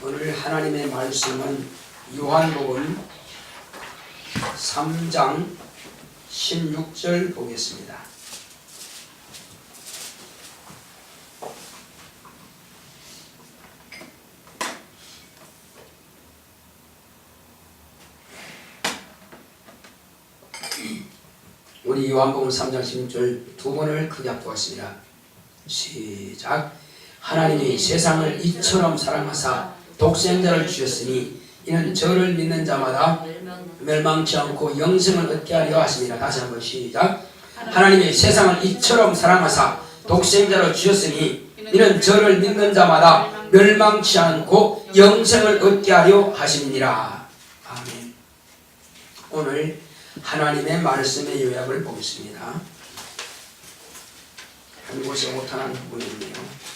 오늘 하나님의 말씀은 요한복음 3장 16절 보겠습니다. 우리 요한복음 3장 16절 두 번을 크게 합독하겠습니다. 시작. 하나님이 세상을 이처럼 사랑하사 독생자를 주셨으니 이는 저를 믿는 자마다 멸망치 않고 영생을 얻게 하려 하십니다. 다시 한번 시작. 하나님이 세상을 이처럼 사랑하사 독생자를 주셨으니 이는 저를 믿는 자마다 멸망치 않고 영생을 얻게 하려 하십니다. 아멘. 오늘 하나님의 말씀의 요약을 보겠습니다. 한 곳에 못하는 부분이네요.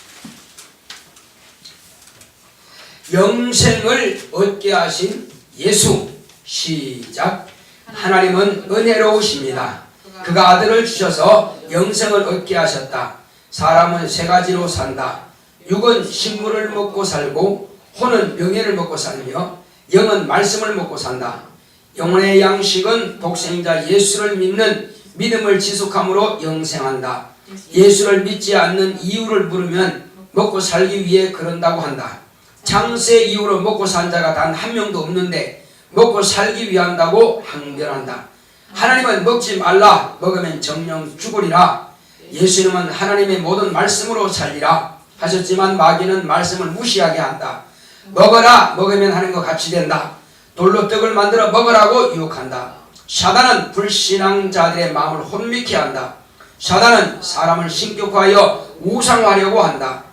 영생을 얻게 하신 예수. 시작. 하나님은 은혜로우십니다. 그가 아들을 주셔서 영생을 얻게 하셨다. 사람은 세 가지로 산다. 육은 식물을 먹고 살고 혼은 명예를 먹고 살며 영은 말씀을 먹고 산다. 영혼의 양식은 독생자 예수를 믿는 믿음을 지속함으로 영생한다. 예수를 믿지 않는 이유를 물으면 먹고 살기 위해 그런다고 한다. 창세 이후로 먹고 산 자가 단 한 명도 없는데 먹고 살기 위한다고 항변한다. 하나님은 먹지 말라, 먹으면 정령 죽으리라. 예수님은 하나님의 모든 말씀으로 살리라 하셨지만 마귀는 말씀을 무시하게 한다. 먹어라, 먹으면 하는 것 같이 된다. 돌로 떡을 만들어 먹으라고 유혹한다. 사단은 불신앙자들의 마음을 혼미케 한다. 사단은 사람을 신격화하여 우상화하려고 한다.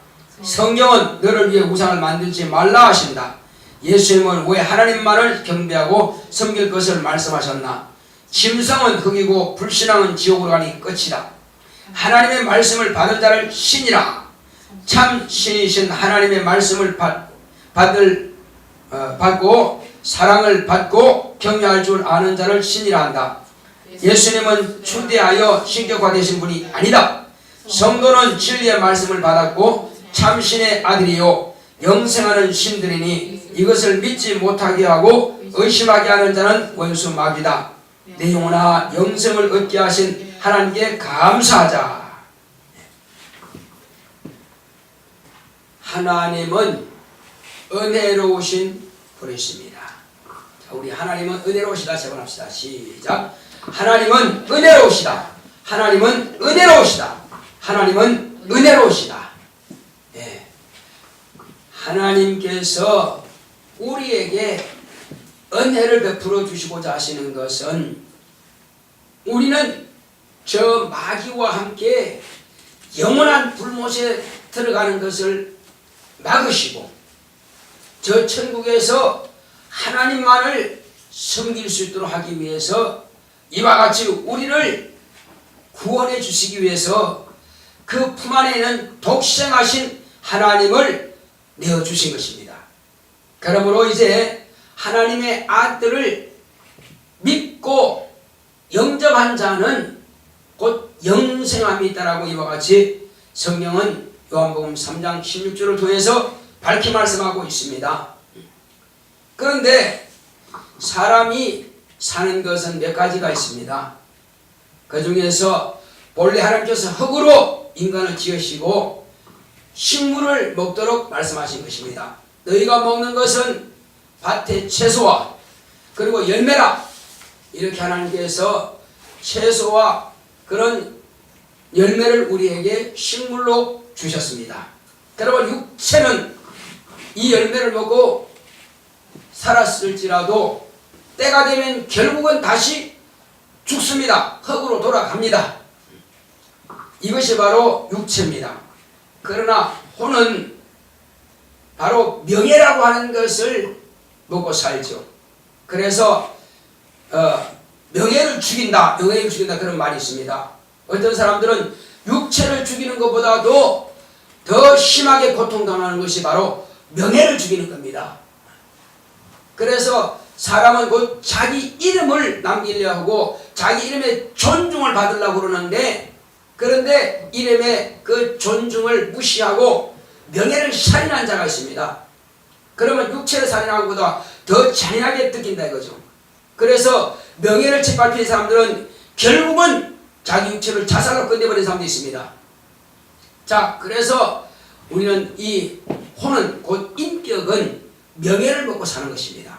성경은 너를 위해 우상을 만들지 말라 하신다. 예수님은 왜 하나님만을 경배하고 섬길 것을 말씀하셨나? 짐승은 흙이고 불신앙은 지옥으로 가니 끝이다. 하나님의 말씀을 받은 자를 신이라. 참 신이신 하나님의 말씀을 받고 사랑을 받고 경외할 줄 아는 자를 신이라 한다. 예수님은 추대하여 신격화되신 분이 아니다. 성도는 진리의 말씀을 받았고 참신의 아들이요 영생하는 신들이니 이것을 믿지 못하게 하고 의심하게 하는 자는 원수 마귀다. 내 영혼아 영생을 얻게 하신 하나님께 감사하자. 하나님은 은혜로우신 분이십니다. 자, 우리 하나님은 은혜로우시다 제번합시다. 시작. 하나님은 은혜로우시다. 하나님은 은혜로우시다. 하나님은 은혜로우시다. 예. 하나님께서 우리에게 은혜를 베풀어 주시고자 하시는 것은 우리는 저 마귀와 함께 영원한 불못에 들어가는 것을 막으시고 저 천국에서 하나님만을 섬길 수 있도록 하기 위해서 이와 같이 우리를 구원해 주시기 위해서 그 품 안에 있는 독생하신 하나님을 내어주신 것입니다. 그러므로 이제 하나님의 아들을 믿고 영접한 자는 곧 영생함이 있다라고 이와 같이 성경은 요한복음 3장 16절을 통해서 밝히 말씀하고 있습니다. 그런데 사람이 사는 것은 몇 가지가 있습니다. 그 중에서 본래 하나님께서 흙으로 인간을 지으시고 식물을 먹도록 말씀하신 것입니다. 너희가 먹는 것은 밭의 채소와 그리고 열매라. 이렇게 하나님께서 채소와 그런 열매를 우리에게 식물로 주셨습니다. 여러분 육체는 이 열매를 먹고 살았을지라도 때가 되면 결국은 다시 죽습니다. 흙으로 돌아갑니다. 이것이 바로 육체입니다. 그러나 혼은 바로 명예라고 하는 것을 먹고 살죠. 그래서 명예를 죽인다, 명예를 죽인다 그런 말이 있습니다. 어떤 사람들은 육체를 죽이는 것보다도 더 심하게 고통당하는 것이 바로 명예를 죽이는 겁니다. 그래서 사람은 곧 자기 이름을 남기려 하고 자기 이름에 존중을 받으려고 그러는데 그런데 이름에 그 존중을 무시하고 명예를 살인한 자가 있습니다. 그러면 육체를 살인하는 것보다 더 잔인하게 느낀다 이거죠. 그래서 명예를 짓밟힌 사람들은 결국은 자기 육체를 자살로 끝내버린 사람도 있습니다. 자, 그래서 우리는 이 혼은 곧 인격은 명예를 먹고 사는 것입니다.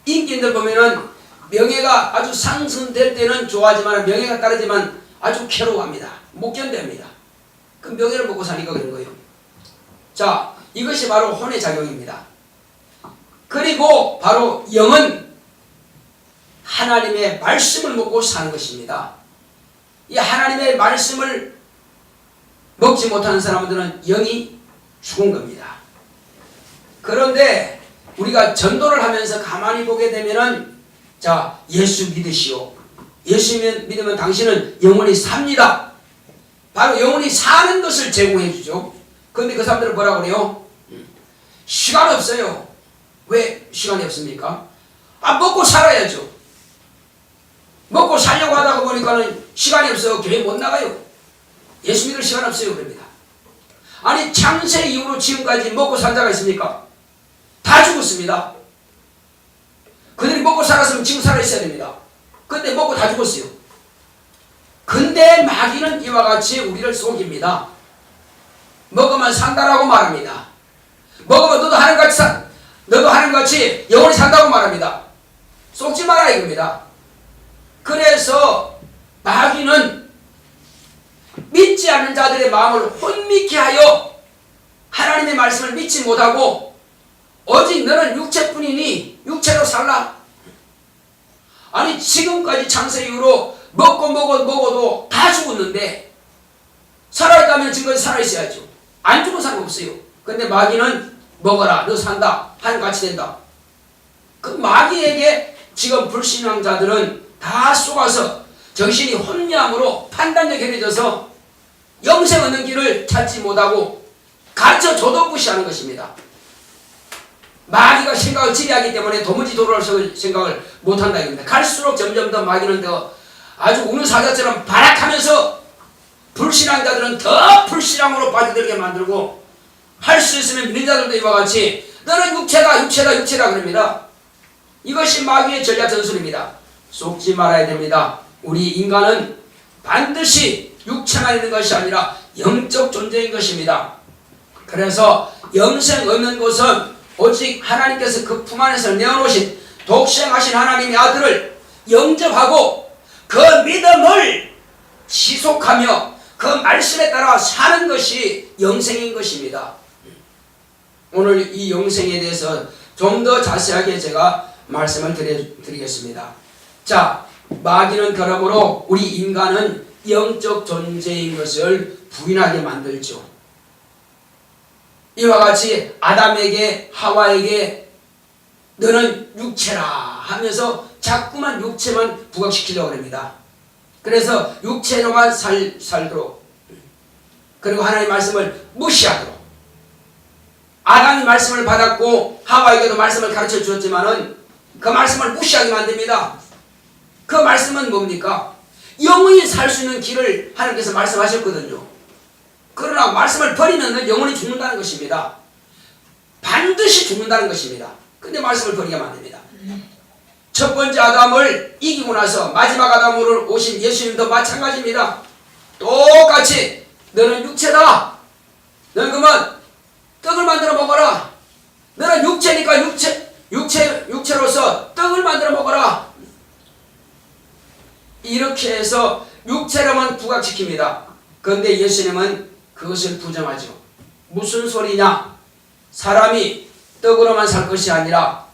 인격인들 보면은 명예가 아주 상승될 때는 좋아하지만 명예가 떨어지면 아주 괴로워합니다. 못 견뎌합니다. 그 명예를 먹고 사니까 그런 거예요. 자, 이것이 바로 혼의 작용입니다. 그리고 바로 영은 하나님의 말씀을 먹고 사는 것입니다. 이 하나님의 말씀을 먹지 못하는 사람들은 영이 죽은 겁니다. 그런데 우리가 전도를 하면서 가만히 보게 되면은 자, 예수 믿으시오. 예수 믿으면 당신은 영원히 삽니다. 바로 영원히 사는 것을 제공해 주죠. 그런데 그 사람들은 뭐라고 그래요? 시간이 없어요. 왜 시간이 없습니까? 먹고 살아야죠. 먹고 살려고 하다가 보니까는 시간이 없어요. 교회 못 나가요. 예수 믿을 시간 없어요. 그럽니다. 아니, 창세 이후로 지금까지 먹고 산 자가 있습니까? 다 죽었습니다. 그들이 먹고 살았으면 지금 살아있어야 됩니다. 근데 먹고 다 죽었어요. 근데 마귀는 이와 같이 우리를 속입니다. 먹으면 산다라고 말합니다. 먹으면 너도 하나님같이 영원히 산다고 말합니다. 속지 마라 이겁니다. 그래서 마귀는 믿지 않는 자들의 마음을 혼미케 하여 하나님의 말씀을 믿지 못하고 오직 너는 육체뿐이니 육체로 살라. 아니, 지금까지 창세 이후로 먹어도 다 죽었는데 살아있다면 지금까지 살아있어야죠. 안 죽은 사람 없어요. 근데 마귀는 먹어라, 너 산다, 하나님같이 된다. 그 마귀에게 지금 불신앙자들은 다 속아서 정신이 혼미함으로 판단력이 흐려져서 영생 얻는 길을 찾지 못하고 가르쳐줘도 무시하는 것입니다. 마귀가 생각을 지배하기 때문에 도무지 돌아올 생각을 못한다 이겁니다. 갈수록 점점 더 마귀는 더 아주 우는사자처럼 발악하면서 불신앙자들은 더 불신앙으로 빠져들게 만들고, 할 수 있으면 믿는 자들도 이와 같이 너는 육체다 그럽니다. 이것이 마귀의 전략 전술입니다. 속지 말아야 됩니다. 우리 인간은 반드시 육체만 있는 것이 아니라 영적 존재인 것입니다. 그래서 영생 얻는 것은 오직 하나님께서 그 품 안에서 내어놓으신 독생하신 하나님의 아들을 영접하고 그 믿음을 지속하며 그 말씀에 따라 사는 것이 영생인 것입니다. 오늘 이 영생에 대해서 좀 더 자세하게 제가 말씀을 드리겠습니다. 자, 마귀는 그러므로 우리 인간은 영적 존재인 것을 부인하게 만들죠. 이와 같이 아담에게 하와에게 너는 육체라 하면서 자꾸만 육체만 부각시키려고 합니다. 그래서 육체로만 살도록, 그리고 하나님의 말씀을 무시하도록. 아담이 말씀을 받았고 하와에게도 말씀을 가르쳐 주었지만은 그 말씀을 무시하게 만듭니다. 그 말씀은 뭡니까? 영원히 살 수 있는 길을 하나님께서 말씀하셨거든요. 그러나 말씀을 버리면 영원히 죽는다는 것입니다. 반드시 죽는다는 것입니다. 근데 말씀을 버리게 만듭니다. 첫 번째 아담을 이기고 나서 마지막 아담으로 오신 예수님도 마찬가지입니다. 똑같이 너는 육체다. 너는 그러면 떡을 만들어 먹어라. 너는 육체니까 육체로서 떡을 만들어 먹어라. 이렇게 해서 육체로만 부각시킵니다. 그런데 예수님은 그것을 부정하죠. 무슨 소리냐? 사람이 떡으로만 살 것이 아니라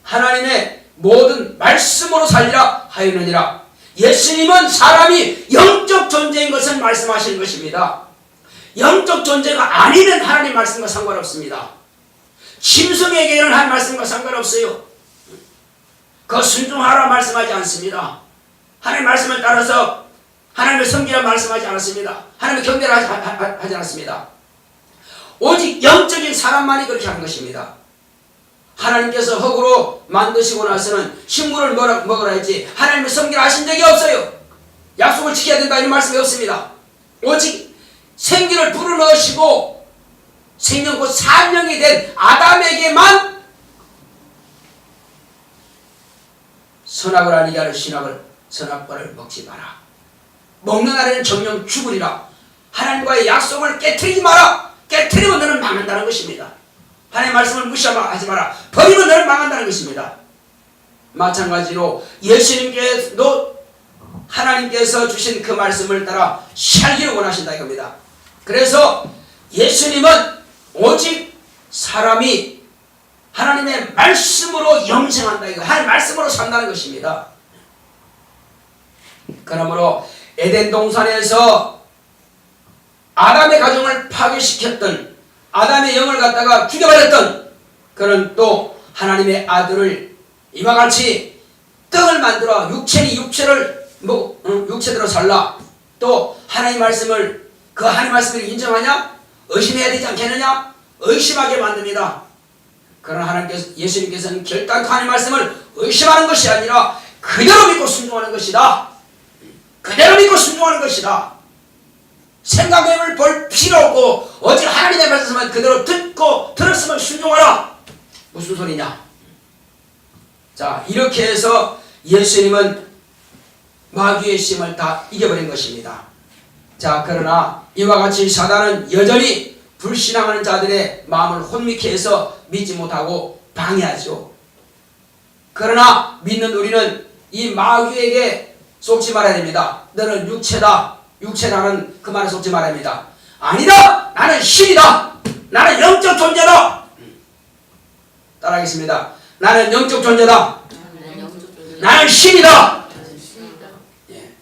하나님의 모든 말씀으로 살리라 하였느니라. 예수님은 사람이 영적 존재인 것을 말씀하시는 것입니다. 영적 존재가 아니면 하나님 말씀과 상관없습니다. 짐승에게는 하나님 말씀과 상관없어요. 그 순종하라 말씀하지 않습니다. 하나님 말씀을 따라서 하나님의 섬기라 말씀하지 않았습니다. 하나님의 경배를 하지 않았습니다. 오직 영적인 사람만이 그렇게 하는 것입니다. 하나님께서 흙으로 만드시고 나서는 식물을 먹으라 했지 하나님의 섬기라 하신 적이 없어요. 약속을 지켜야 된다 이런 말씀이 없습니다. 오직 생기를 불어넣으시고 생명 곧 사명이 된 아담에게만 선악을 아니게 하는 선악과를 먹지 마라. 먹는 날에는 정령 죽으리라. 하나님과의 약속을 깨트리지 마라. 깨트리면 너는 망한다는 것입니다. 하나님의 말씀을 무시하지 마라. 버리면 너는 망한다는 것입니다. 마찬가지로 예수님께서 하나님께서 주신 그 말씀을 따라 살기를 원하신다 이겁니다. 그래서 예수님은 오직 사람이 하나님의 말씀으로 영생한다 이거. 하나님의 말씀으로 산다는 것입니다. 그러므로 에덴 동산에서 아담의 가정을 파괴시켰던, 아담의 영을 갖다가 죽여버렸던 그런 또 하나님의 아들을 이와 같이 떡을 만들어 육체대로 살라. 또 하나님의 말씀을, 그 하나님의 말씀을 인정하냐? 의심해야 되지 않겠느냐? 의심하게 만듭니다. 그러나 예수님께서는 결단코 하나님의 말씀을 의심하는 것이 아니라 그대로 믿고 순종하는 것이다. 그대로 믿고 순종하는 것이다. 생각을 볼 필요 없고 오직 하나님의 말씀만 그대로 듣고 들었으면 순종하라. 무슨 소리냐? 자, 이렇게 해서 예수님은 마귀의 힘을 다 이겨버린 것입니다. 자, 그러나 이와 같이 사단은 여전히 불신앙하는 자들의 마음을 혼미케 해서 믿지 못하고 방해하죠. 그러나 믿는 우리는 이 마귀에게 속지 말아야 됩니다. 너는 육체다는 그 말에 속지 말아야 합니다. 아니다! 나는 신이다! 나는 영적 존재다! 따라하겠습니다. 나는 영적 존재다! 나는 신이다! 예.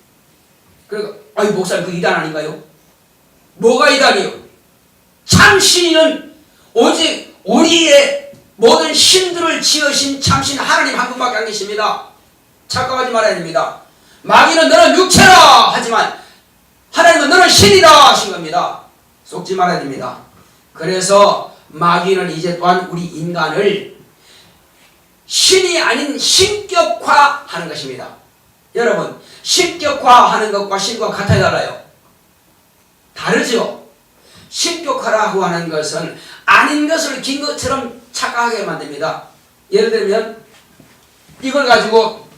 그리고 목사님 그 이단 아닌가요? 뭐가 이단이요? 참신은 오직 우리의 모든 신들을 지으신 참신 하나님 한 분밖에 안 계십니다. 착각하지 말아야 됩니다. 마귀는 너는 육체라 하지만 하나님은 너는 신이다 하신 겁니다. 속지 말아야 됩니다. 그래서 마귀는 이제 또한 우리 인간을 신이 아닌 신격화하는 것입니다. 여러분, 신격화하는 것과 신과 같아요, 달라요? 다르죠? 신격화라고 하는 것은 아닌 것을 긴 것처럼 착각하게 만듭니다. 예를 들면 이걸 가지고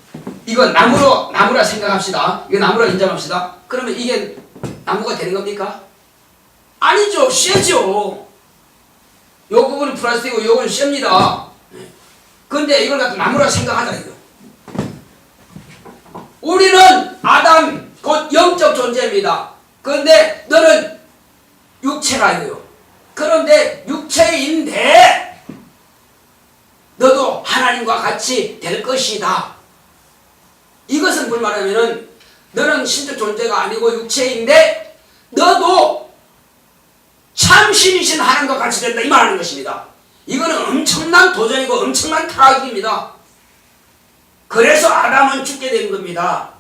이건 나무라 생각합시다. 이거 나무라 인정합시다. 그러면 이게 나무가 되는 겁니까? 아니죠. 쇠죠. 요 부분은 플라스틱이고 요건 쇠입니다. 근데 이걸 갖고 나무라 생각하자 이거. 우리는 아담 곧 영적 존재입니다. 그런데 너는 육체라 이거요. 그런데 육체인데 너도 하나님과 같이 될 것이다. 이것은 뭘 말하면은 너는 신적 존재가 아니고 육체인데 너도 참신이신 하나님과 같이 된다 이 말하는 것입니다. 이거는 엄청난 도전이고 엄청난 타락입니다. 그래서 아담은 죽게 된 겁니다.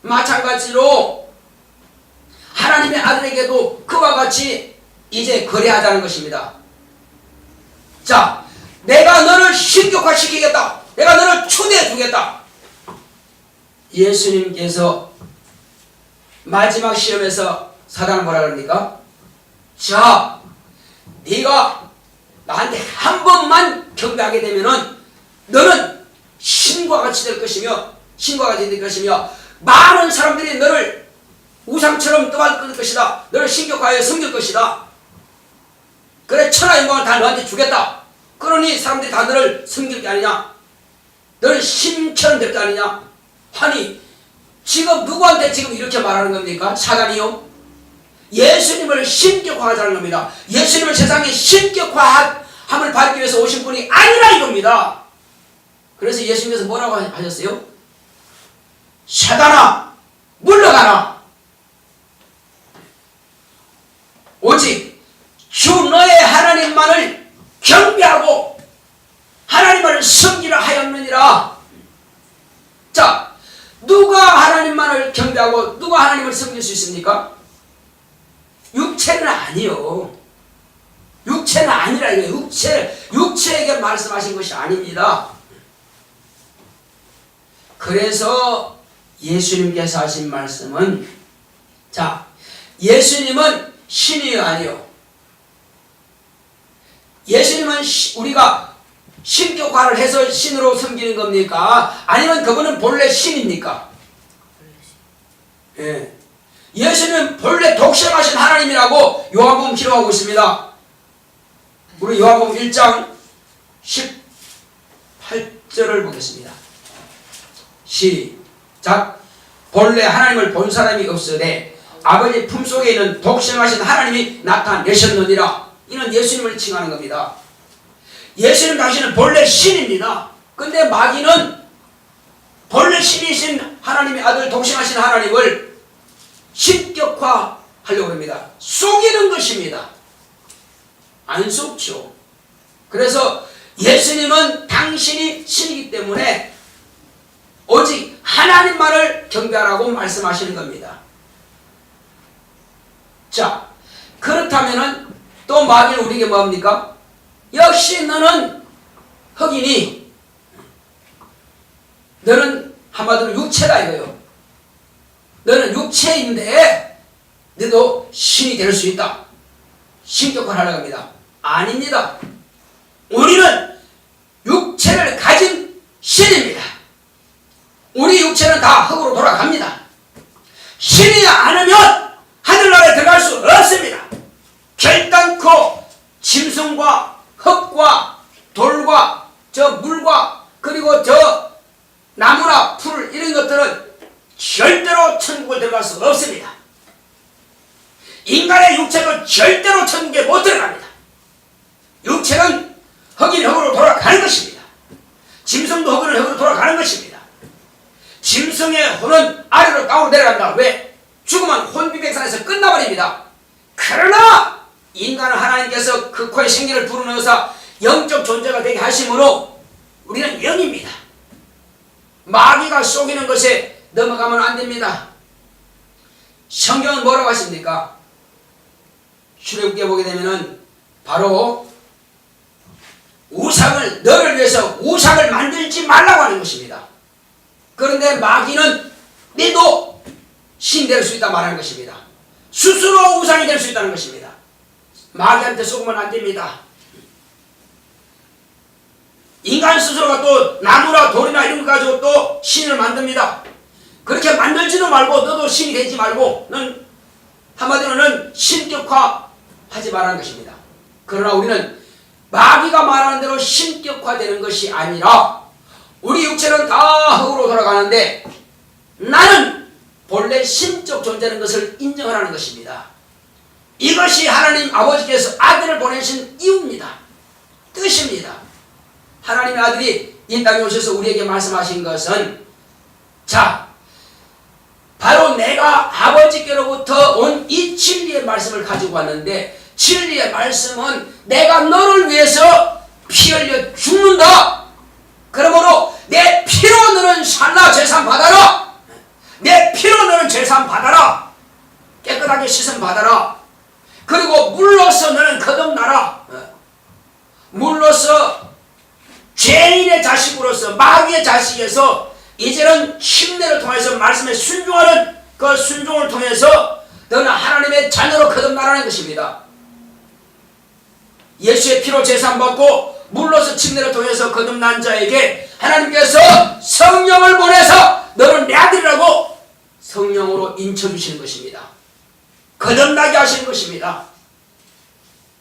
마찬가지로 하나님의 아들에게도 그와 같이 이제 거래하자는 것입니다. 자, 내가 너를 신격화시키겠다. 내가 너를 초대해 주겠다. 예수님께서 마지막 시험에서 사단은 뭐라 그럽니까? 자, 네가 나한테 한 번만 경배하게 되면은 너는 신과 같이 될 것이며 많은 사람들이 너를 우상처럼 떠받을 것이다. 너를 신격화하여 섬길 것이다. 그래, 천하 영광을 다 너한테 주겠다. 그러니 사람들이 다 너를 섬길 게 아니냐? 너를 신처럼 될 게 아니냐? 아니, 지금 누구한테 지금 이렇게 말하는 겁니까? 사단이요? 예수님을 신격화하자는 겁니다. 예수님을 세상에 신격화함을 받기 위해서 오신 분이 아니라 이겁니다. 그래서 예수님께서 뭐라고 하셨어요? 사단아, 물러가라. 오직 주 너의 하나님만을 경배하고 하나님만을 섬기라 하였느니라. 자, 누가 하나님만을 경배하고 누가 하나님을 섬길 수 있습니까? 육체는 아니요. 육체는 아니라 이거예요. 육체에게 말씀하신 것이 아닙니다. 그래서 예수님께서 하신 말씀은, 자, 예수님은 신이요 아니요? 예수님은 우리가 신격화를 해서 신으로 섬기는 겁니까? 아니면 그분은 본래 신입니까? 예. 예수는 본래 독생하신 하나님이라고 요한복음 기록하고 있습니다. 우리 요한복음 1장 18절을 보겠습니다. 시작. 본래 하나님을 본 사람이 없으되 아버지 품속에 있는 독생하신 하나님이 나타내셨느니라. 이는 예수님을 칭하는 겁니다. 예수님 당신은 본래 신입니다. 근데 마귀는 본래 신이신 하나님의 아들 독생하신 하나님을 신격화하려고 합니다. 속이는 것입니다. 안 속죠. 그래서 예수님은 당신이 신이기 때문에 오직 하나님만을 경배하라고 말씀하시는 겁니다. 자, 그렇다면은 또 마귀는 우리에게 뭐합니까? 역시 너는 흑인이, 너는 한마디로 육체다 이거요. 너는 육체인데 너도 신이 될 수 있다. 신격화를 하려고 합니다. 아닙니다. 우리는 육체를 가진 신입니다. 우리 육체는 다 흙으로 돌아갑니다. 신이 않으면 하늘나라에 들어갈 수 없습니다. 결단코 짐승과 흙과 돌과 저 물과 그리고 저 나무나 풀 이런 것들은 절대로 천국을 들어갈 수 없습니다. 인간의 육체도 절대로 천국에 못 들어갑니다. 육체는 흙인 흙으로 돌아가는 것입니다. 짐승도 흙은 흙으로 돌아가는 것입니다. 짐승의 혼은 아래로 땅으로 내려간다. 왜? 죽으면 혼비백산에서 끝나버립니다. 그러나 인간은 하나님께서 그 코에 생기를 불어넣어서 영적 존재가 되게 하심으로 우리는 영입니다. 마귀가 속이는 것에 넘어가면 안 됩니다. 성경은 뭐라고 하십니까? 출애굽기에 보게 되면은 바로 우상을, 너를 위해서 우상을 만들지 말라고 하는 것입니다. 그런데 마귀는 너도 신 될 수 있다 말하는 것입니다. 스스로 우상이 될 수 있다는 것입니다. 마귀한테 속으면 안 됩니다. 인간 스스로가 또 나무나 돌이나 이런 거 가지고 또 신을 만듭니다. 그렇게 만들지도 말고 너도 신이 되지 말고 넌 한마디로는 신격화하지 말라는 것입니다. 그러나 우리는 마귀가 말하는 대로 신격화되는 것이 아니라 우리 육체는 다 흙으로 돌아가는데 나는 본래 신적 존재라는 것을 인정하라는 것입니다. 이것이 하나님 아버지께서 아들을 보내신 이유입니다. 뜻입니다. 하나님의 아들이 이 땅에 오셔서 우리에게 말씀하신 것은 자, 바로 내가 아버지께로부터 온 이 진리의 말씀을 가지고 왔는데 진리의 말씀은 내가 너를 위해서 피 흘려 죽는다. 그러므로 내 피로 너는 살라 제산 받아라. 내 피로 너는 제산 받아라. 깨끗하게 씻음 받아라. 그리고 물로서 너는 거듭나라. 물로서 죄인의 자식으로서 마귀의 자식에서 이제는 침례를 통해서 말씀에 순종하는 그 순종을 통해서 너는 하나님의 자녀로 거듭나라는 것입니다. 예수의 피로 제사받고 물로서 침례를 통해서 거듭난 자에게 하나님께서 성령을 보내서 너는 내 아들이라고 성령으로 인쳐주시는 것입니다. 거듭나게 하시는 것입니다.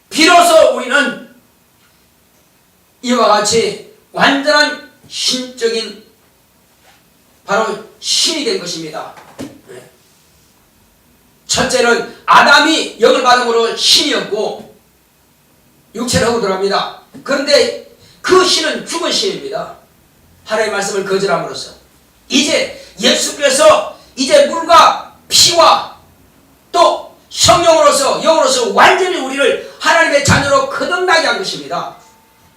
비로소 우리는 이와 같이 완전한 신적인 바로 신이 된 것입니다. 첫째는 아담이 영을 받음으로 신이었고 육체를 하고 들어갑니다. 그런데 그 신은 죽은 신입니다. 하나님의 말씀을 거절함으로써 이제 예수께서 이제 물과 피와 또 성령으로서 영으로서 완전히 우리를 하나님의 자녀로 거듭나게 한 것입니다.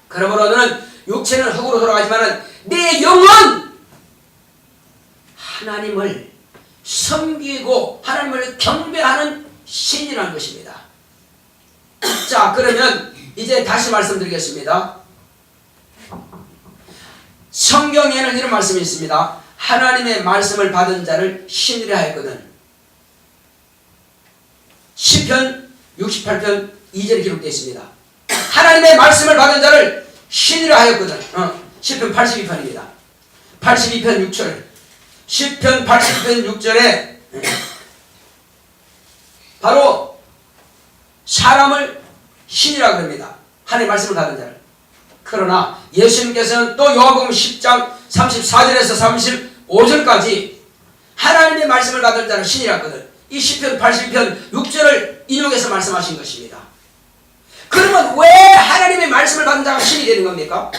그러므로 너는 육체는 흙으로 돌아가지만 내 영은 하나님을 섬기고 하나님을 경배하는 신이라는 것입니다. 자, 그러면 이제 다시 말씀드리겠습니다. 성경에는 이런 말씀이 있습니다. 하나님의 말씀을 받은 자를 신이라 했거든. 시편 68편 2절에 기록되어 있습니다. 하나님의 말씀을 받은 자를 신이라 하였거든. 시편 82편입니다. 82편 6절. 시편 82편 6절에 바로 사람을 신이라 그럽니다. 하나님의 말씀을 받은 자를. 그러나 예수님께서는 또 요한복음 10장 34절에서 35절까지 하나님의 말씀을 받은 자를 신이라 하거든. 이 시편 82편 6절을 인용해서 말씀하신 것입니다. 그러면 왜 하나님의 말씀을 받은 자가 신이 되는 겁니까?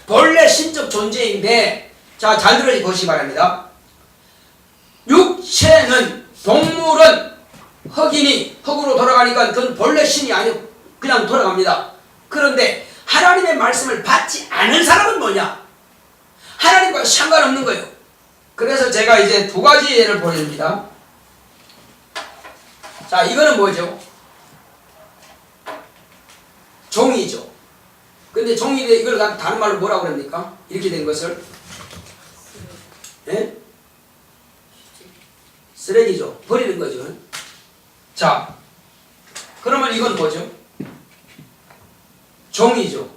본래 신적 존재인데, 자, 잘 들어보시기 바랍니다. 육체는, 동물은 흑인이 흑으로 돌아가니까 그건 본래 신이 아니고 그냥 돌아갑니다. 그런데 하나님의 말씀을 받지 않은 사람은 뭐냐? 하나님과 상관없는 거예요. 그래서 제가 이제 두 가지 예를 보여줍니다. 자, 이거는 뭐죠? 종이죠. 근데 종이인데 이걸 다른 말로 뭐라고 그럽니까? 이렇게 된 것을. 예? 쓰레기죠. 버리는 거죠. 자, 그러면 이건 뭐죠? 종이죠.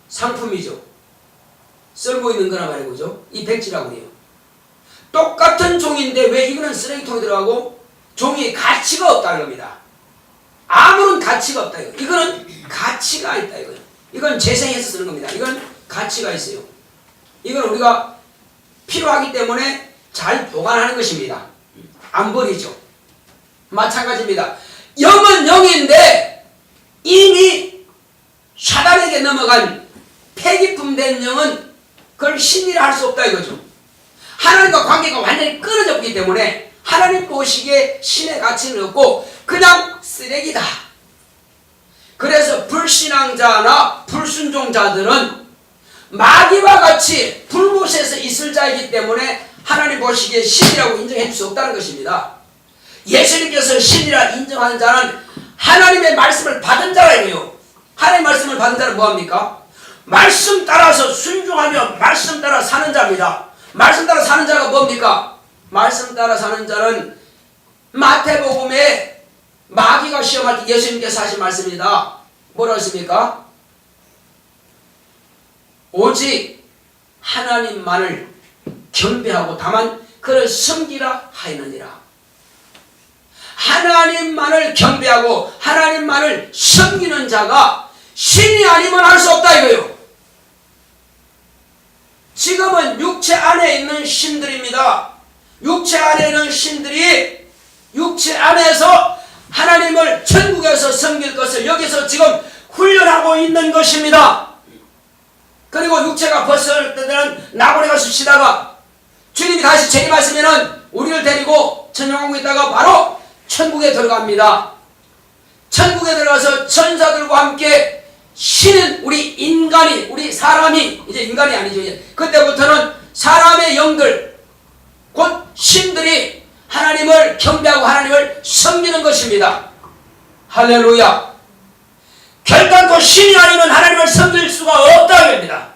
상품이죠. 썰고 있는 거나 말이죠. 이 백지라고 해요. 똑같은 종인데 왜 이거는 쓰레기통에 들어가고 종이에 가치가 없다는 겁니다. 아무런 가치가 없다. 이거는 가치가 있다. 이건 재생해서 쓰는 겁니다. 이건 가치가 있어요. 이건 우리가 필요하기 때문에 잘 보관하는 것입니다. 안 버리죠. 마찬가지입니다. 영은 영인데 이미 사단에게 넘어간 폐기품 된 영은 그걸 신이라 할 수 없다 이거죠. 하나님과 관계가 완전히 끊어졌기 때문에 하나님 보시기에 신의 가치는 없고 그냥 쓰레기다. 그래서 불신앙자나 불순종자들은 마귀와 같이 불못에서 있을 자이기 때문에 하나님 보시기에 신이라고 인정해 줄 수 없다는 것입니다. 예수님께서 신이라 인정하는 자는 하나님의 말씀을 받은 자라고요. 하나님의 말씀을 받은 자는 뭐합니까? 말씀 따라서 순종하며 말씀 따라 사는 자입니다. 말씀 따라 사는 자가 뭡니까? 말씀 따라 사는 자는 마태복음에 마귀가 시험할 때 예수님께서 하신 말씀입니다. 뭐라고 했습니까? 오직 하나님만을 경배하고 다만 그를 섬기라 하였느니라. 하나님만을 경배하고 하나님만을 섬기는 자가 신이 아니면 할 수 없다 이거예요. 지금은 육체 안에 있는 신들입니다. 육체 안에 있는 신들이 육체 안에서 하나님을 천국에서 섬길 것을 여기서 지금 훈련하고 있는 것입니다. 그리고 육체가 벗을 때는 나고리 가서 쉬다가 주님이 다시 재림하시면은 우리를 데리고 천영왕국에 있다가 바로 천국에 들어갑니다. 천국에 들어가서 천사들과 함께 신은 우리 인간이, 우리 사람이, 이제 인간이 아니죠. 이제 그때부터는 사람의 영들, 곧 신들이 하나님을 경배하고 하나님을 섬기는 것입니다. 할렐루야. 결단코 신이 아니면 하나님을 섬길 수가 없다고 합니다.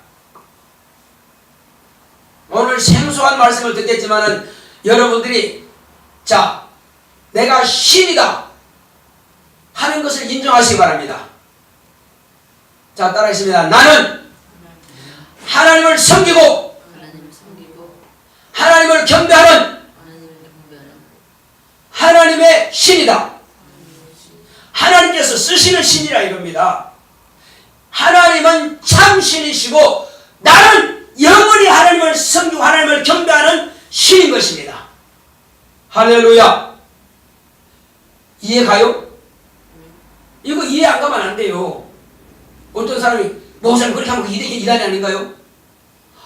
오늘 생소한 말씀을 듣겠지만은 여러분들이 자, 내가 신이다 하는 것을 인정하시기 바랍니다. 자, 따라하겠습니다. 나는 하나님을 섬기고 하나님을 경배하는 하나님의 신이다. 하나님께서 쓰시는 신이라 이겁니다. 하나님은 참 신이시고 나는 영원히 하나님을 섬기고 하나님을 경배하는 신인 것입니다. 할렐루야. 이해가요? 이거 이해 안 가면 안 돼요. 어떤 사람이 목사님 그렇게 하면 이단이 아닌가요?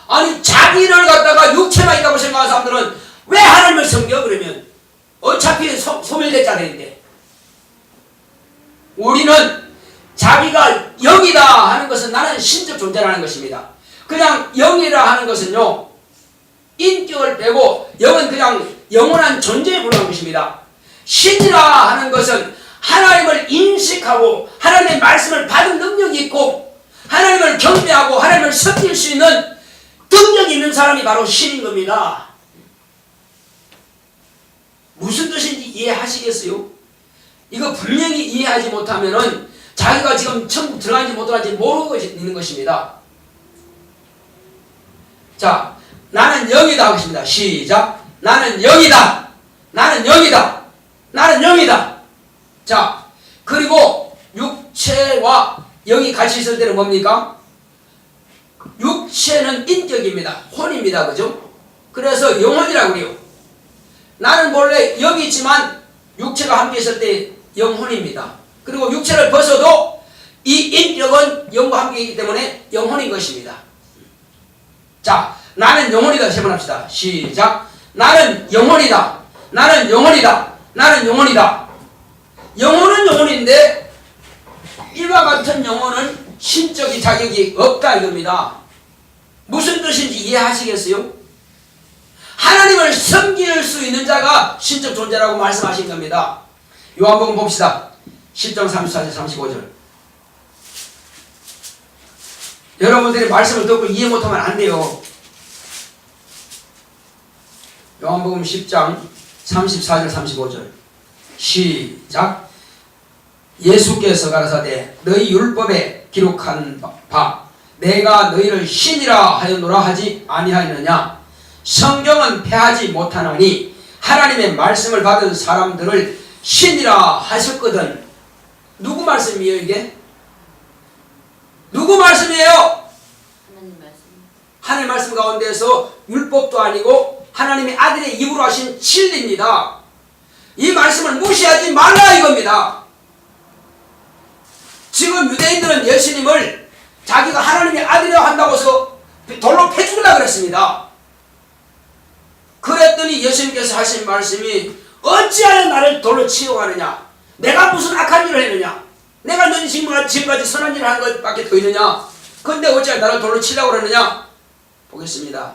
아니 자기를 갖다가 육체만 있다고 생각하는 사람들은 왜 하나님을 섬겨 그러면? 어차피 소멸될 자들인데. 우리는 자기가 영이다 하는 것은 나는 신적 존재라는 것입니다. 그냥 영이라 하는 것은요 인격을 빼고 영은 그냥 영원한 존재에 불과한 것입니다. 신이라 하는 것은 하나님을 인식하고 하나님의 말씀을 받은 능력이 있고 하나님을 경배하고 하나님을 섬길 수 있는 능력이 있는 사람이 바로 신인 겁니다. 무슨 뜻인지 이해하시겠어요? 이거 분명히 이해하지 못하면은 자 자기가 지금 천국 들어간지 못 들어간지 모르고 있는 것입니다. 자, 나는 영이다 하겠습니다. 시작. 나는 영이다. 나는 영이다. 나는 영이다. 자, 그리고 육체와 영이 같이 있을 때는 뭡니까? 육체는 인격입니다. 혼입니다. 그죠? 그래서 영혼이라고 그래요. 나는 본래 영이 있지만 육체가 함께 있을 때 영혼입니다. 그리고 육체를 벗어도 이 인격은 영과 함께 있기 때문에 영혼인 것입니다. 자, 나는 영혼이다. 세 번 합시다. 시작. 나는 영혼이다. 나는 영혼이다. 나는 영혼이다. 영혼은 영혼인데 이와 같은 영혼은 신적인 자격이 없다 이겁니다. 무슨 뜻인지 이해하시겠어요? 하나님을 섬길 수 있는 자가 신적 존재라고 말씀하신 겁니다. 요한복음 봅시다. 10장 34절 35절. 여러분들이 말씀을 듣고 이해 못하면 안 돼요. 요한복음 10장 34절 35절 시작. 예수께서 가라사대 너희 율법에 기록한 바 내가 너희를 신이라 하였노라 하지 아니하였느냐. 성경은 패하지 못하나니 하나님의 말씀을 받은 사람들을 신이라 하셨거든. 누구 말씀이에요 이게? 누구 말씀이에요? 하나님 말씀. 하나님 말씀 가운데서 율법도 아니고 하나님의 아들의 입으로 하신 진리입니다. 이 말씀을 무시하지 말라 이겁니다. 지금 유대인들은 예수님을 자기가 하나님의 아들이라고 한다고 해서 돌로 패죽으려고 그랬습니다. 그랬더니 예수님께서 하신 말씀이 어찌하여 나를 돌로 치려고 하느냐. 내가 무슨 악한 일을 했느냐. 내가 너희 지금까지 선한 일을 한 것밖에 더 있느냐. 그런데 어찌하여 나를 돌로 치려고 그러느냐. 보겠습니다.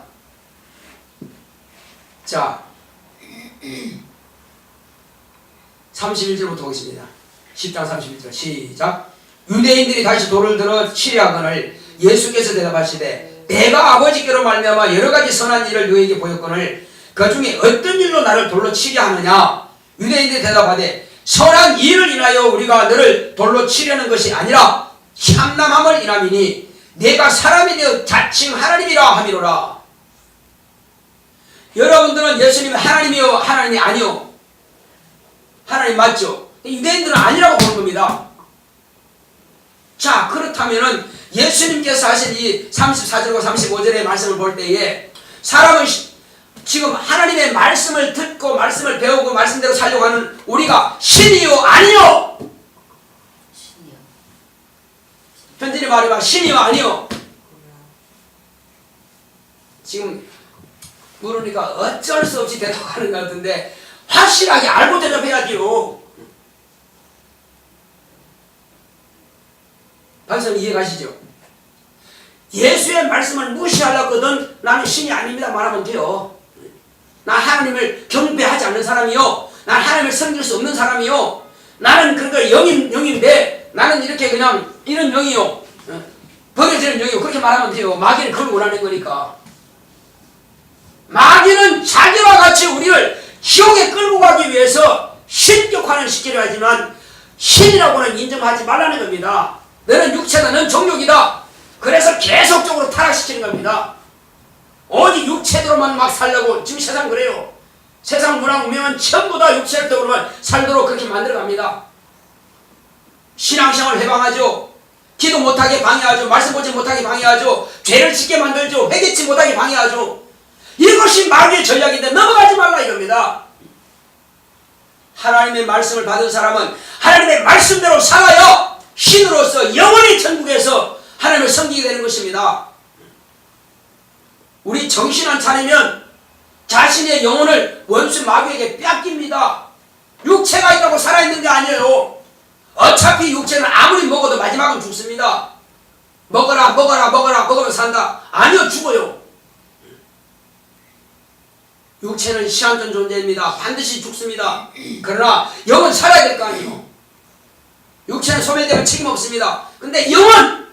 자 31절부터 보겠습니다. 10장 31절 시작. 유대인들이 다시 돌을 들어 치려 하거늘 예수께서 대답하시되 내가 아버지께로 말미암아 여러가지 선한 일을 너희에게 보였거늘 그 중에 어떤 일로 나를 돌로 치려 하느냐. 유대인들이 대답하되 선한 일을 인하여 우리가 너를 돌로 치려는 것이 아니라 참남함을 인함이니 내가 사람이 되어 자칭 하나님이라 함이로라. 여러분들은 예수님이 하나님이요 하나님이 아니요? 하나님 맞죠? 유대인들은 아니라고 보는 겁니다. 자, 그렇다면은 예수님께서 하신 이 34절과 35절의 말씀을 볼 때에 사람은 지금 하나님의 말씀을 듣고 말씀을 배우고 말씀대로 살려고 하는 우리가 신이요 아니요? 신이요. 편지를 말해봐. 신이요 아니요? 지금 물으니까 어쩔 수 없이 대답하는 것 같은데 확실하게 알고 대답해야지요. 반성 이해가시죠? 예수의 말씀을 무시하려거든 나는 신이 아닙니다 말하면 돼요. 나 하나님을 경배하지 않는 사람이요. 난 하나님을 섬길 수 없는 사람이요. 나는 그러니까 영인데 나는 이렇게 그냥 이런 영이요. 버려지는 영이요. 그렇게 말하면 돼요. 마귀는 그걸 원하는 거니까. 마귀는 자기와 같이 우리를 지옥에 끌고 가기 위해서 신격화는 시키려 하지만 신이라고는 인정하지 말라는 겁니다. 너는 육체다. 너는 정욕이다. 그래서 계속적으로 타락시키는 겁니다. 오직 육체대로만 막 살려고 지금 세상 그래요. 세상 문화 운명은 전부 다 육체적으로만 살도록 그렇게 만들어갑니다. 신앙생활 해방하죠. 기도 못하게 방해하죠. 말씀 보지 못하게 방해하죠. 죄를 짓게 만들죠. 회개치 못하게 방해하죠. 이것이 마귀의 전략인데 넘어가지 말라 이겁니다. 하나님의 말씀을 받은 사람은 하나님의 말씀대로 살아요. 신으로서 영원히 천국에서 하나님을 섬기게 되는 것입니다. 우리 정신 안 차리면 자신의 영혼을 원수 마귀에게 뺏깁니다. 육체가 있다고 살아있는 게 아니에요. 어차피 육체는 아무리 먹어도 마지막은 죽습니다. 먹으면 산다. 아니요, 죽어요. 육체는 시한전 존재입니다. 반드시 죽습니다. 그러나 영은 살아야 될 거 아니에요. 육체는 소멸되면 책임 없습니다. 근데 영은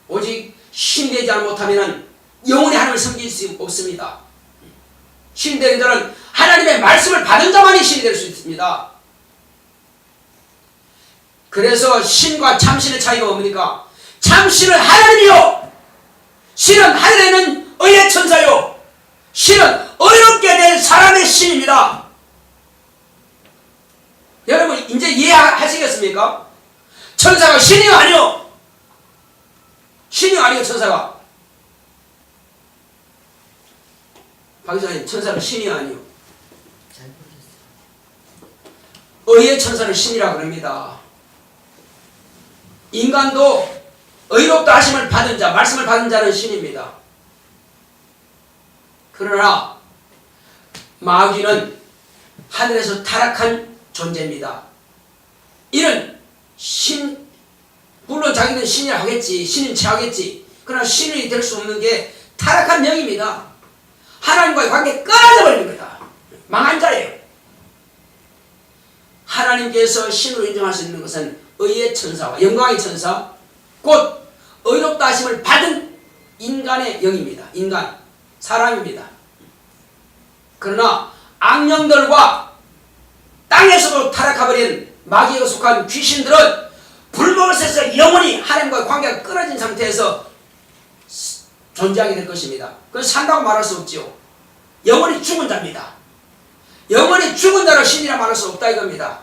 오직 신이 되지 못하면 영원히 하나님을 섬길 수 없습니다. 신이 되는 자는 하나님의 말씀을 받은 자만이 신이 될 수 있습니다. 그래서 신과 참신의 차이가 뭡니까? 참신은 하나님이요, 신은 하늘에 있는 의의 천사요, 신은 의롭게 된 사람의 신입니다. 여러분 이제 이해하시겠습니까? 천사가 신이요 아니요? 신이요 아니요? 천사가 박사님, 천사는 신이요 아니요? 잘 모르겠어요. 의의 천사는 신이라 그럽니다. 인간도 의롭다 하심을 받은 자, 말씀을 받은 자는 신입니다. 그러나 마귀는 하늘에서 타락한 존재입니다. 이는 신, 물론 자기는 신이라 하겠지, 신인 체하겠지. 그러나 신이 될 수 없는 게 타락한 영입니다. 하나님과의 관계 끊어져 버리는 거다. 망한 자예요. 하나님께서 신으로 인정할 수 있는 것은 의의 천사와 영광의 천사, 곧 의롭다 하심을 받은 인간의 영입니다. 인간, 사람입니다. 그러나 악령들과 땅에서도 타락해버린 마귀에 속한 귀신들은 불법에서 영원히 하나님과의 관계가 끊어진 상태에서 존재하게 될 것입니다. 그건 산다고 말할 수 없지요. 영원히 죽은 자입니다. 영원히 죽은 자를 신이라 말할 수 없다 이겁니다.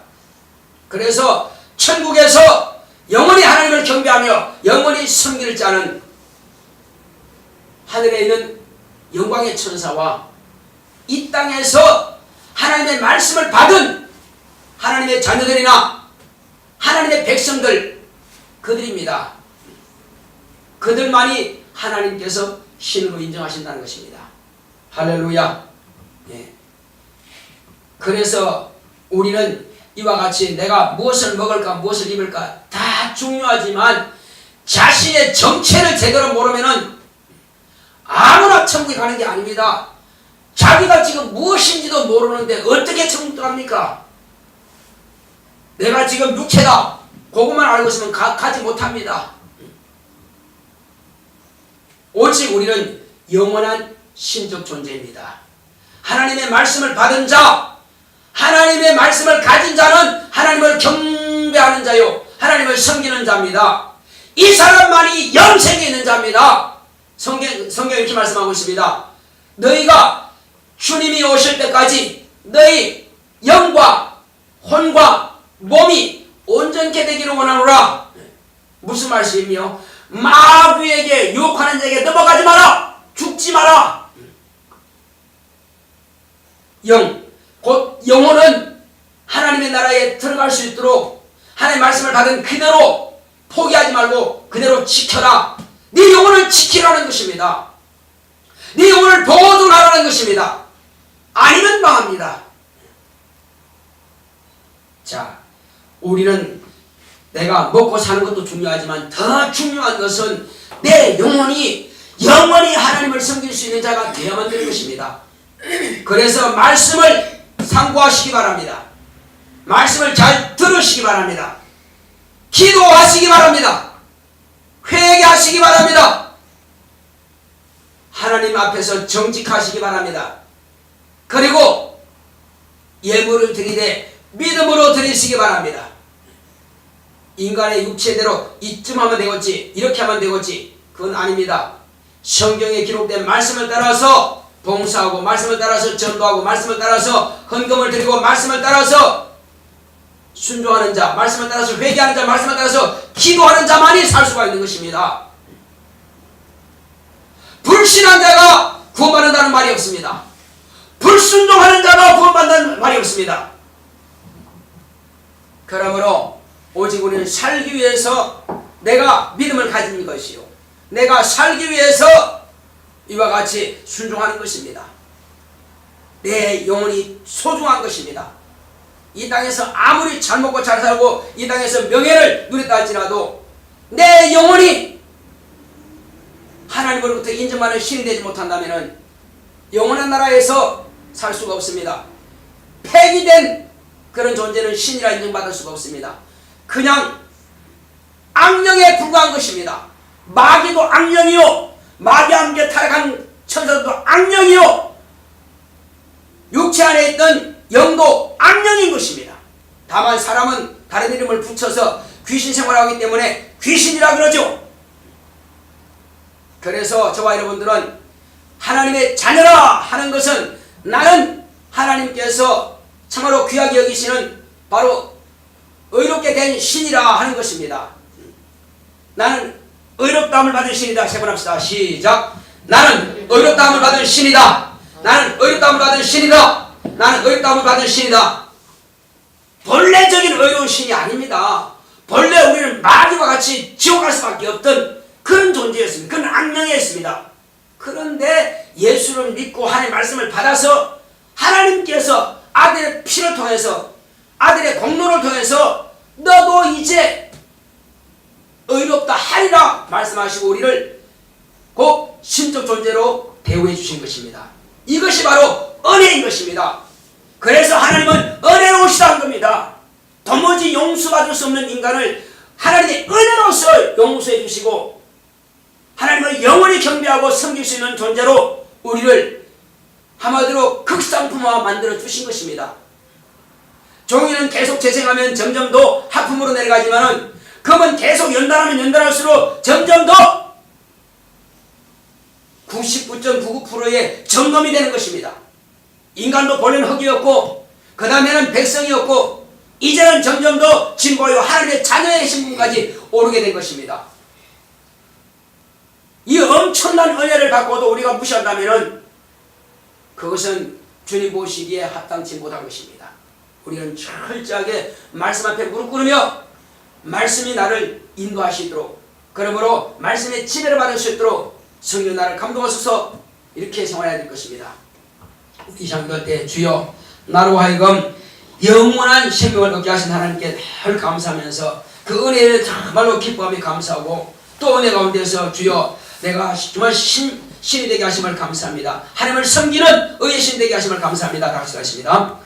그래서 천국에서 영원히 하나님을 경배하며 영원히 섬길 자는 하늘에 있는 영광의 천사와 이 땅에서 하나님의 말씀을 받은 하나님의 자녀들이나 하나님의 백성들, 그들입니다. 그들만이 하나님께서 신으로 인정하신다는 것입니다. 할렐루야. 예. 그래서 우리는 이와 같이 내가 무엇을 먹을까 무엇을 입을까 다 중요하지만 자신의 정체를 제대로 모르면은 아무나 천국에 가는 게 아닙니다. 자기가 지금 무엇인지도 모르는데 어떻게 천국 들어갑니까? 내가 지금 육체다, 그것만 알고 있으면 가지 못합니다. 오직 우리는 영원한 신적 존재입니다. 하나님의 말씀을 받은 자, 하나님의 말씀을 가진 자는 하나님을 경배하는 자요, 하나님을 섬기는 자입니다. 이 사람만이 영생이 있는 자입니다. 성경이 이렇게 말씀하고 있습니다. 너희가 주님이 오실 때까지 너희 영과 혼과 몸이 온전케 되기를 원하노라. 무슨 말씀이며? 마귀에게 유혹하는 자에게 넘어가지 마라. 죽지 마라. 곧 영혼은 하나님의 나라에 들어갈 수 있도록 하나님의 말씀을 받은 그대로 포기하지 말고 그대로 지켜라. 네 영혼을 지키라는 것입니다. 네 영혼을 보존하라는 것입니다. 아니면 망합니다. 자, 우리는 내가 먹고 사는 것도 중요하지만 더 중요한 것은 내 영혼이 영원히 하나님을 섬길 수 있는 자가 되어야만 되는 것입니다. 그래서 말씀을 상고하시기 바랍니다. 말씀을 잘 들으시기 바랍니다. 기도하시기 바랍니다. 회개하시기 바랍니다. 하나님 앞에서 정직하시기 바랍니다. 그리고 예물을 드리되 믿음으로 드리시기 바랍니다. 인간의 육체대로 이쯤 하면 되겠지, 이렇게 하면 되겠지, 그건 아닙니다. 성경에 기록된 말씀을 따라서 봉사하고, 말씀을 따라서 전도하고, 말씀을 따라서 헌금을 드리고, 말씀을 따라서 순종하는 자, 말씀을 따라서 회개하는 자, 말씀을 따라서 기도하는 자만이 살 수가 있는 것입니다. 불신한 자가 구원받는다는 말이 없습니다. 불순종하는 자가 구원받는다는 말이 없습니다. 그러므로 오직 우리는 살기 위해서 내가 믿음을 가진 것이요, 내가 살기 위해서 이와 같이 순종하는 것입니다. 내 영혼이 소중한 것입니다. 이 땅에서 아무리 잘 먹고 잘 살고 이 땅에서 명예를 누렸다 할지라도 내 영혼이 하나님으로부터 인정받는 신이 되지 못한다면 영원한 나라에서 살 수가 없습니다. 폐기된 그런 존재는 신이라 인정받을 수가 없습니다. 그냥 악령에 불과한 것입니다. 마귀도 악령이요, 마귀와 함께 타락한 천사도 악령이요, 육체 안에 있던 영도 악령인 것입니다. 다만 사람은 다른 이름을 붙여서 귀신 생활하기 때문에 귀신이라 그러죠. 그래서 저와 여러분들은 하나님의 자녀라 하는 것은 나는 하나님께서 참으로 귀하게 여기시는 바로 의롭게 된 신이라 하는 것입니다. 나는 의롭다함을 받은 신이다. 세 번 합시다. 시작. 나는 의롭다함을 받은 신이다. 나는 의롭다함을 받은 신이다. 나는 의롭다함을 받은 신이다. 본래적인 의로운 신이 아닙니다. 본래 우리는 마귀와 같이 지옥 갈 수밖에 없던 그런 존재였습니다. 그런 악령이었습니다. 그런데 예수를 믿고 하나님의 말씀을 받아서 하나님께서 아들의 피를 통해서 아들의 공로를 통해서 너도 이제 의롭다 하리라 말씀하시고 우리를 곧 신적 존재로 대우해 주신 것입니다. 이것이 바로 은혜인 것입니다. 그래서 하나님은 은혜로우시다는 겁니다. 도무지 용서받을 수 없는 인간을 하나님의 은혜로서 용서해 주시고 하나님을 영원히 경배하고 섬길 수 있는 존재로 우리를 한마디로 극상품화 만들어 주신 것입니다. 종이는 계속 재생하면 점점 더 하품으로 내려가지만은 금은 계속 연단하면 연단할수록 점점 더 99.99%의 점검이 되는 것입니다. 인간도 본래는 흙이었고 그 다음에는 백성이었고 이제는 점점 더 진보하여 하나님의 자녀의 신분까지 오르게 된 것입니다. 이 엄청난 은혜를 받고도 우리가 무시한다면 그것은 주님 보시기에 합당치 못한 것입니다. 우리는 철저하게 말씀 앞에 무릎 꿇으며 말씀이 나를 인도하시도록 그러므로 말씀의 지배를 받을 수 있도록 성령 나를 감동하소서 이렇게 생활해야 될 것입니다. 우리 기도할 때 주여 나로 하여금 영원한 생명을 얻게 하신 하나님께 늘 감사하면서 그 은혜를 정말로 기뻐하며 감사하고 또 은혜 가운데서 주여 내가 정말 신이 되게 하심을 감사합니다. 하나님을 섬기는 의의 신 되게 하심을 감사합니다. 다 같이 하십니다.